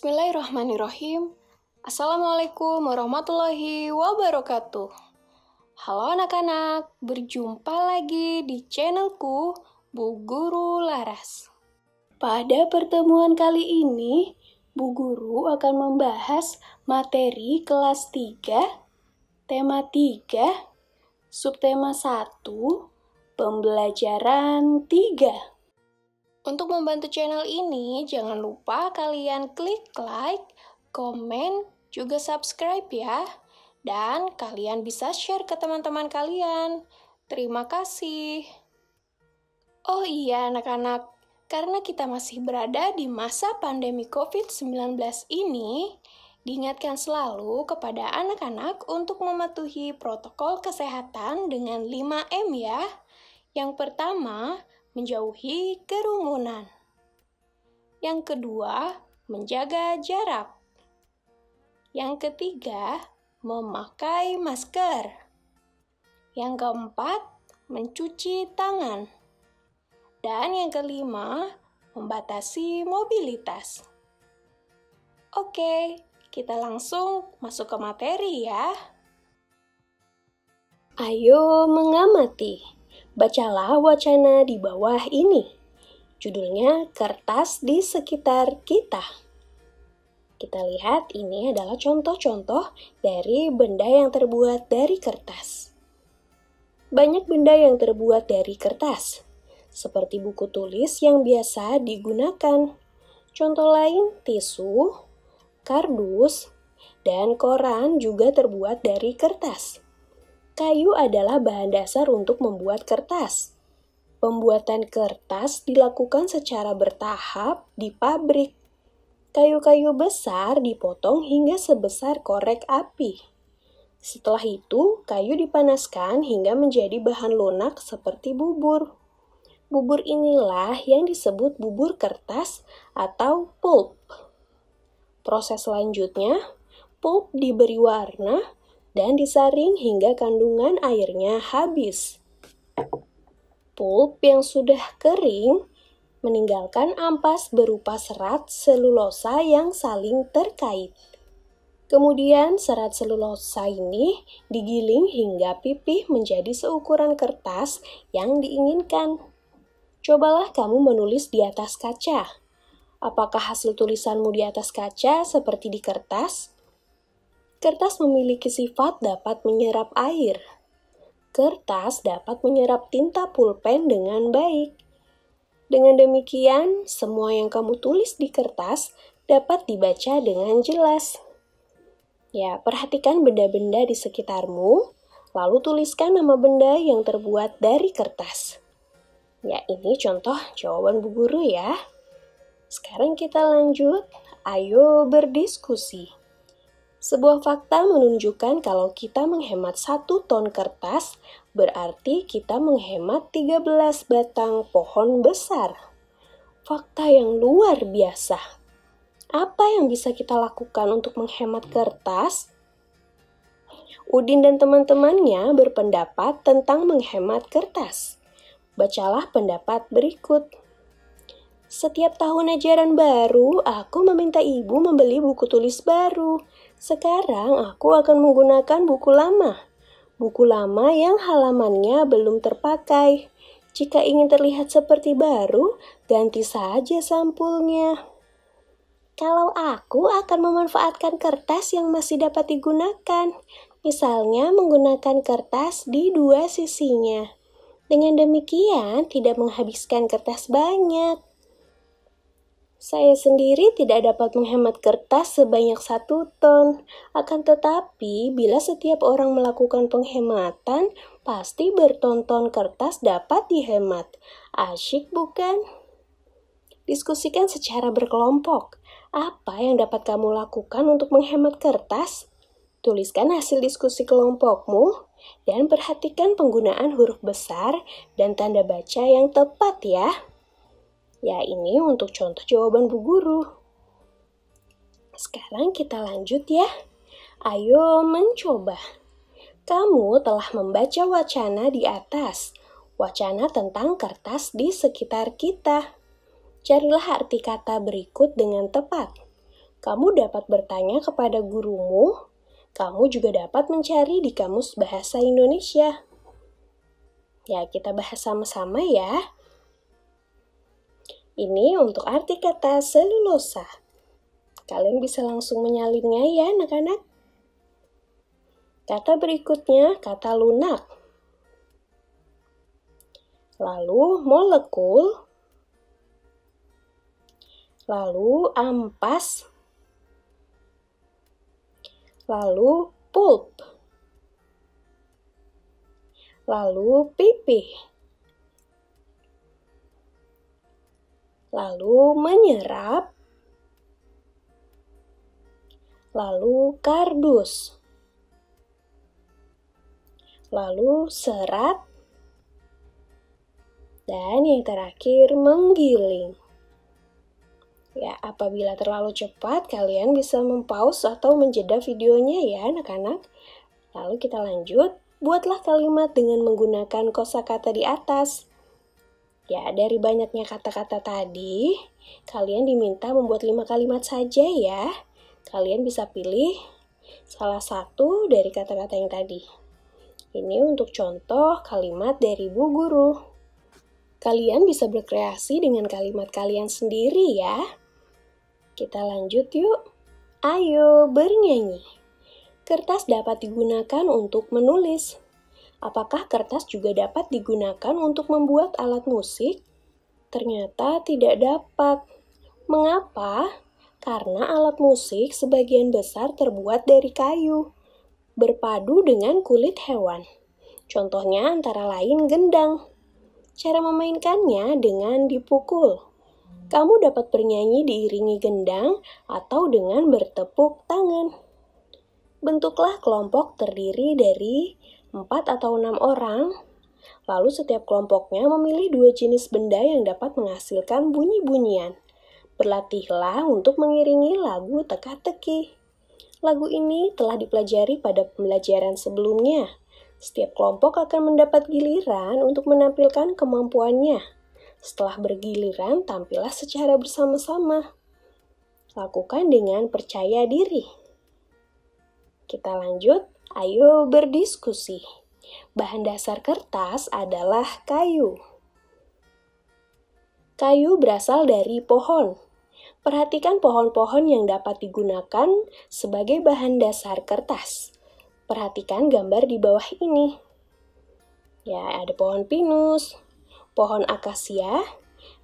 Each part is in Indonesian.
Bismillahirrahmanirrahim. Assalamualaikum warahmatullahi wabarakatuh. Halo anak-anak, berjumpa lagi di channelku Bu Guru Laras. Pada pertemuan kali ini, Bu Guru akan membahas materi kelas 3, tema 3, subtema 1, pembelajaran 3. Untuk membantu channel ini, jangan lupa kalian klik like, komen, juga subscribe ya. Dan kalian bisa share ke teman-teman kalian. Terima kasih. Oh iya anak-anak, karena kita masih berada di masa pandemi COVID-19 ini, diingatkan selalu kepada anak-anak untuk mematuhi protokol kesehatan dengan 5M ya. Yang pertama, menjauhi kerumunan. Yang kedua, menjaga jarak. Yang ketiga, memakai masker. Yang keempat, mencuci tangan. Dan yang kelima, membatasi mobilitas. Oke, kita langsung masuk ke materi ya. Ayo mengamati. Bacalah wacana di bawah ini. Judulnya Kertas di Sekitar Kita. Kita lihat ini adalah contoh-contoh dari benda yang terbuat dari kertas. Banyak benda yang terbuat dari kertas, seperti buku tulis yang biasa digunakan. Contoh lain tisu, kardus, dan koran juga terbuat dari kertas. Kayu adalah bahan dasar untuk membuat kertas. Pembuatan kertas dilakukan secara bertahap di pabrik. Kayu-kayu besar dipotong hingga sebesar korek api. Setelah itu, kayu dipanaskan hingga menjadi bahan lunak seperti bubur. Bubur inilah yang disebut bubur kertas atau pulp. Proses selanjutnya, pulp diberi warna dan disaring hingga kandungan airnya habis. Pulp yang sudah kering meninggalkan ampas berupa serat selulosa yang saling terkait. Kemudian serat selulosa ini digiling hingga pipih menjadi seukuran kertas yang diinginkan. Cobalah kamu menulis di atas kaca. Apakah hasil tulisanmu di atas kaca seperti di kertas? Kertas memiliki sifat dapat menyerap air. Kertas dapat menyerap tinta pulpen dengan baik. Dengan demikian, semua yang kamu tulis di kertas dapat dibaca dengan jelas. Ya, perhatikan benda-benda di sekitarmu, lalu tuliskan nama benda yang terbuat dari kertas. Ya, ini contoh jawaban Bu Guru ya. Sekarang kita lanjut, ayo berdiskusi. Sebuah fakta menunjukkan kalau kita menghemat 1 ton kertas, berarti kita menghemat 13 batang pohon besar. Fakta yang luar biasa. Apa yang bisa kita lakukan untuk menghemat kertas? Udin dan teman-temannya berpendapat tentang menghemat kertas. Bacalah pendapat berikut. Setiap tahun ajaran baru, aku meminta ibu membeli buku tulis baru. Sekarang aku akan menggunakan buku lama. Buku lama yang halamannya belum terpakai. Jika ingin terlihat seperti baru, ganti saja sampulnya. Kalau aku akan memanfaatkan kertas yang masih dapat digunakan. Misalnya menggunakan kertas di 2 sisinya. Dengan demikian tidak menghabiskan kertas banyak. Saya sendiri tidak dapat menghemat kertas sebanyak 1 ton. Akan tetapi, bila setiap orang melakukan penghematan, pasti berton-ton kertas dapat dihemat. Asyik bukan? Diskusikan secara berkelompok. Apa yang dapat kamu lakukan untuk menghemat kertas? Tuliskan hasil diskusi kelompokmu dan perhatikan penggunaan huruf besar dan tanda baca yang tepat ya. Ya, ini untuk contoh jawaban Bu Guru. Sekarang kita lanjut ya. Ayo mencoba. Kamu telah membaca wacana di atas. Wacana tentang kertas di sekitar kita. Carilah arti kata berikut dengan tepat. Kamu dapat bertanya kepada gurumu. Kamu juga dapat mencari di Kamus Bahasa Indonesia. Ya, kita bahas sama-sama ya. Ini untuk arti kata selulosa. Kalian bisa langsung menyalinnya ya, anak-anak. Kata berikutnya, kata lunak. Lalu molekul. Lalu ampas. Lalu pulp. Lalu pipih. Lalu menyerap. Lalu kardus. Lalu serat. Dan yang terakhir menggiling. Ya, apabila terlalu cepat, kalian bisa mempause atau menjeda videonya ya, anak-anak. Lalu kita lanjut, buatlah kalimat dengan menggunakan kosakata di atas. Ya, dari banyaknya kata-kata tadi, kalian diminta membuat 5 kalimat saja ya. Kalian bisa pilih salah satu dari kata-kata yang tadi. Ini untuk contoh kalimat dari Bu Guru. Kalian bisa berkreasi dengan kalimat kalian sendiri ya. Kita lanjut yuk. Ayo bernyanyi. Kertas dapat digunakan untuk menulis. Apakah kertas juga dapat digunakan untuk membuat alat musik? Ternyata tidak dapat. Mengapa? Karena alat musik sebagian besar terbuat dari kayu, berpadu dengan kulit hewan. Contohnya antara lain gendang. Cara memainkannya dengan dipukul. Kamu dapat bernyanyi diiringi gendang atau dengan bertepuk tangan. Bentuklah kelompok terdiri dari 4 atau 6 orang. Lalu setiap kelompoknya memilih 2 jenis benda yang dapat menghasilkan bunyi-bunyian. Berlatihlah untuk mengiringi lagu teka-teki. Lagu ini telah dipelajari pada pembelajaran sebelumnya. Setiap kelompok akan mendapat giliran untuk menampilkan kemampuannya. Setelah bergiliran, tampillah secara bersama-sama. Lakukan dengan percaya diri. Kita lanjut, ayo berdiskusi. Bahan dasar kertas adalah kayu. Kayu berasal dari pohon. Perhatikan pohon-pohon yang dapat digunakan sebagai bahan dasar kertas. Perhatikan gambar di bawah ini. Ya, ada pohon pinus, pohon akasia,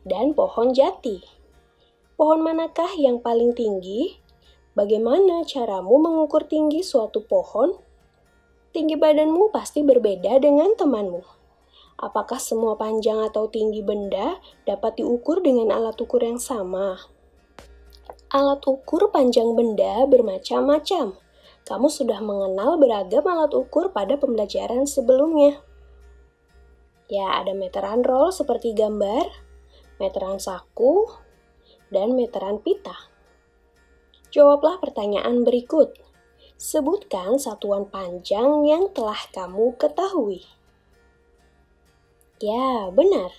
dan pohon jati. Pohon manakah yang paling tinggi? Bagaimana caramu mengukur tinggi suatu pohon? Tinggi badanmu pasti berbeda dengan temanmu. Apakah semua panjang atau tinggi benda dapat diukur dengan alat ukur yang sama? Alat ukur panjang benda bermacam-macam. Kamu sudah mengenal beragam alat ukur pada pembelajaran sebelumnya. Ya, ada meteran roll seperti gambar, meteran saku, dan meteran pita. Jawablah pertanyaan berikut. Sebutkan satuan panjang yang telah kamu ketahui. Ya, benar.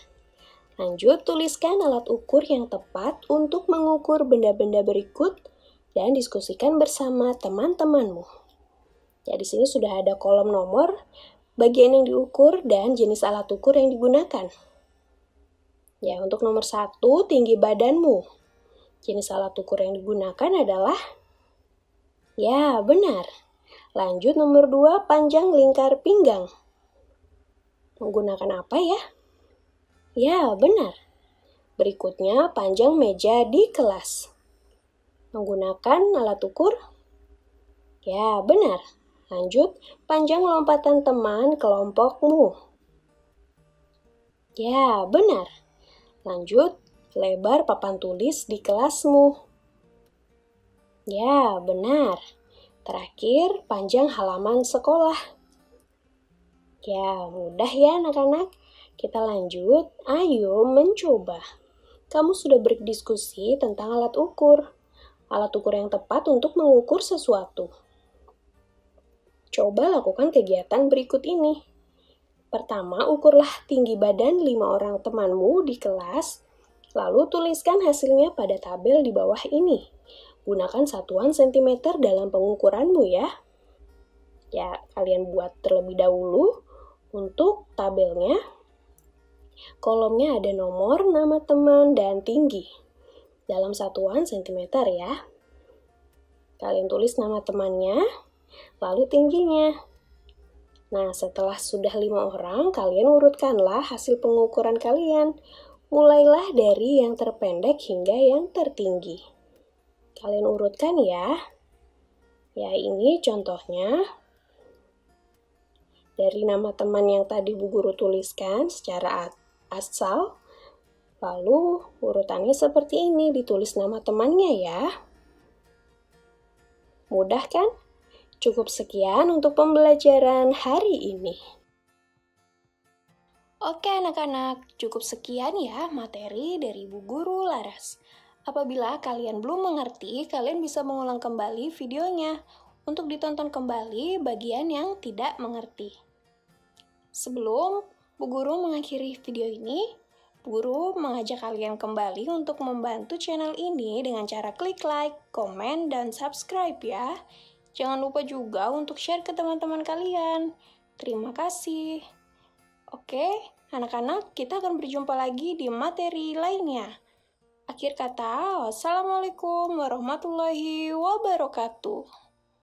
Lanjut, tuliskan alat ukur yang tepat untuk mengukur benda-benda berikut dan diskusikan bersama teman-temanmu. Ya, di sini sudah ada kolom nomor, bagian yang diukur, dan jenis alat ukur yang digunakan. Ya, untuk nomor 1, tinggi badanmu. Jenis alat ukur yang digunakan adalah, ya, benar. Lanjut, nomor 2, panjang lingkar pinggang. Menggunakan apa ya? Ya, benar. Berikutnya, panjang meja di kelas. Menggunakan alat ukur? Ya, benar. Lanjut, panjang lompatan teman kelompokmu. Ya, benar. Lanjut, lebar papan tulis di kelasmu. Ya, benar. Terakhir, panjang halaman sekolah. Ya, mudah ya anak-anak. Kita lanjut, ayo mencoba. Kamu sudah berdiskusi tentang alat ukur. Alat ukur yang tepat untuk mengukur sesuatu. Coba lakukan kegiatan berikut ini. Pertama, ukurlah tinggi badan 5 orang temanmu di kelas, lalu tuliskan hasilnya pada tabel di bawah ini. Gunakan satuan sentimeter dalam pengukuranmu ya. Ya, kalian buat terlebih dahulu. Untuk tabelnya, kolomnya ada nomor, nama teman, dan tinggi. Dalam satuan sentimeter ya. Kalian tulis nama temannya, lalu tingginya. Nah, setelah sudah 5 orang, kalian urutkanlah hasil pengukuran kalian. Mulailah dari yang terpendek hingga yang tertinggi. Kalian urutkan ya. Ya, ini contohnya. Dari nama teman yang tadi Bu Guru tuliskan secara asal. Lalu urutannya seperti ini, ditulis nama temannya ya. Mudah kan? Cukup sekian untuk pembelajaran hari ini. Oke anak-anak, cukup sekian ya materi dari Bu Guru Laras. Apabila kalian belum mengerti, kalian bisa mengulang kembali videonya untuk ditonton kembali bagian yang tidak mengerti. Sebelum Bu Guru mengakhiri video ini, Bu Guru mengajak kalian kembali untuk membantu channel ini dengan cara klik like, komen, dan subscribe ya. Jangan lupa juga untuk share ke teman-teman kalian. Terima kasih. Oke, anak-anak, kita akan berjumpa lagi di materi lainnya. Akhir kata, wassalamualaikum warahmatullahi wabarakatuh.